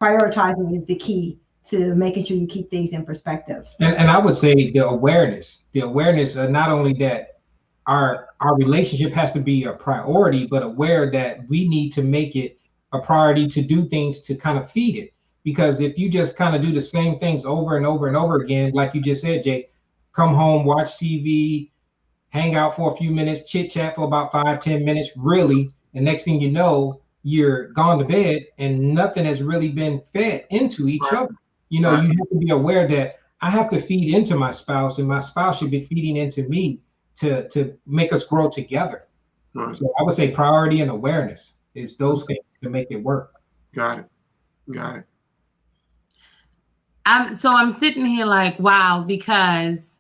prioritizing is the key to making sure you keep things in perspective. And I would say the awareness not only that our relationship has to be a priority, but aware that we need to make it a priority to do things to kind of feed it. Because if you just kind of do the same things over and over and over again, like you just said, Jake, come home, watch TV, hang out for a few minutes, chit chat for about 5-10 minutes, really, and next thing you know, you're gone to bed and nothing has really been fed into each other. You know, you have to be aware that I have to feed into my spouse, and my spouse should be feeding into me to make us grow together. Right. So I would say priority and awareness is those things to make it work. Got it. I'm sitting here like, wow, because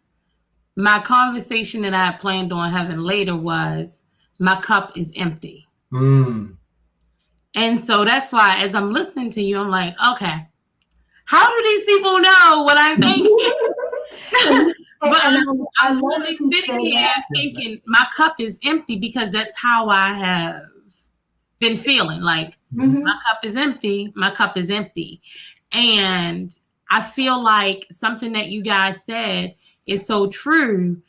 my conversation that I had planned on having later was my cup is empty. And so that's why as I'm listening to you, I'm like, okay, how do these people know what I'm thinking? But I'm really sitting here thinking my cup is empty because that's how I have been feeling. Like my cup is empty. My cup is empty. And I feel like something that you guys said is so true.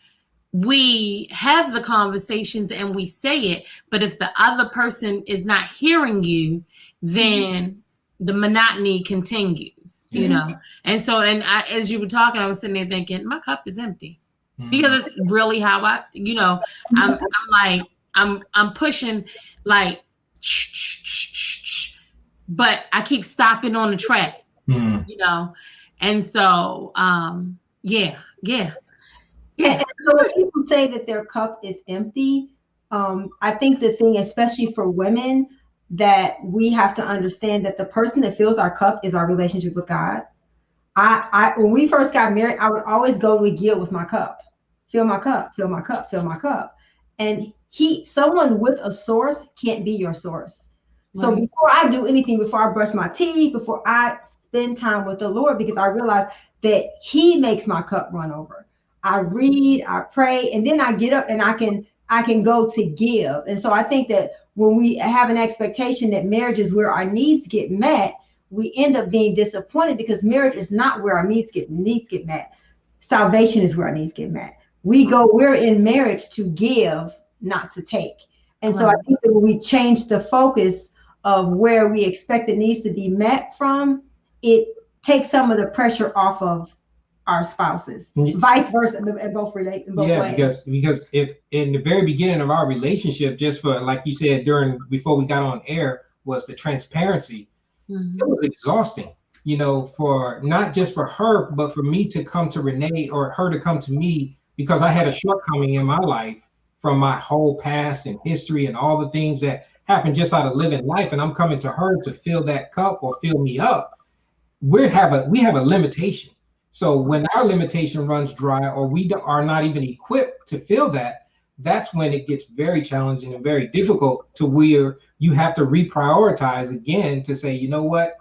We have the conversations and we say it, but if the other person is not hearing you, then the monotony continues, you know? And so, as you were talking, I was sitting there thinking, my cup is empty because it's really how I, you know, I'm like, I'm pushing like, but I keep stopping on the track, you know? And so, yeah. And so when people say that their cup is empty, I think the thing, especially for women, that we have to understand that the person that fills our cup is our relationship with God. I when we first got married, I would always go to Gil with my cup, fill my cup, fill my cup, fill my cup. And someone with a source can't be your source. Right. So before I do anything, before I brush my teeth, before I spend time with the Lord, because I realize that He makes my cup run over. I read, I pray, and then I get up and I can go to give. And so I think that when we have an expectation that marriage is where our needs get met, we end up being disappointed because marriage is not where our needs get met. Salvation is where our needs get met. We're in marriage to give, not to take. And so I think that when we change the focus of where we expect the needs to be met from, it takes some of the pressure off of our spouses, vice versa, in both ways. Because if in the very beginning of our relationship, just for like you said before we got on air, was the transparency. It was exhausting, you know, for not just for her, but for me to come to Renee or her to come to me, because I had a shortcoming in my life from my whole past and history and all the things that happened just out of living life, and I'm coming to her to fill that cup or fill me up. We have a limitation. So when our limitation runs dry, or we are not even equipped to fill that, that's when it gets very challenging and very difficult, to where you have to reprioritize again to say, you know what?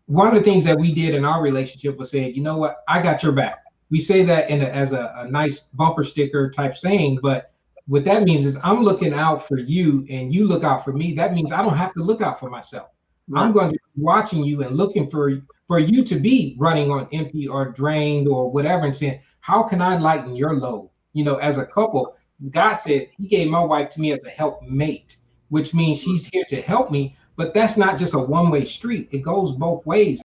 One of the things that we did in our relationship was say, you know what? I got your back. We say that as a nice bumper sticker type saying, but what that means is I'm looking out for you and you look out for me. That means I don't have to look out for myself. Right. I'm going to be watching you and looking for you to be running on empty or drained or whatever, and saying, how can I lighten your load? You know, as a couple, God said He gave my wife to me as a helpmate, which means she's here to help me. But that's not just a one-way street. It goes both ways.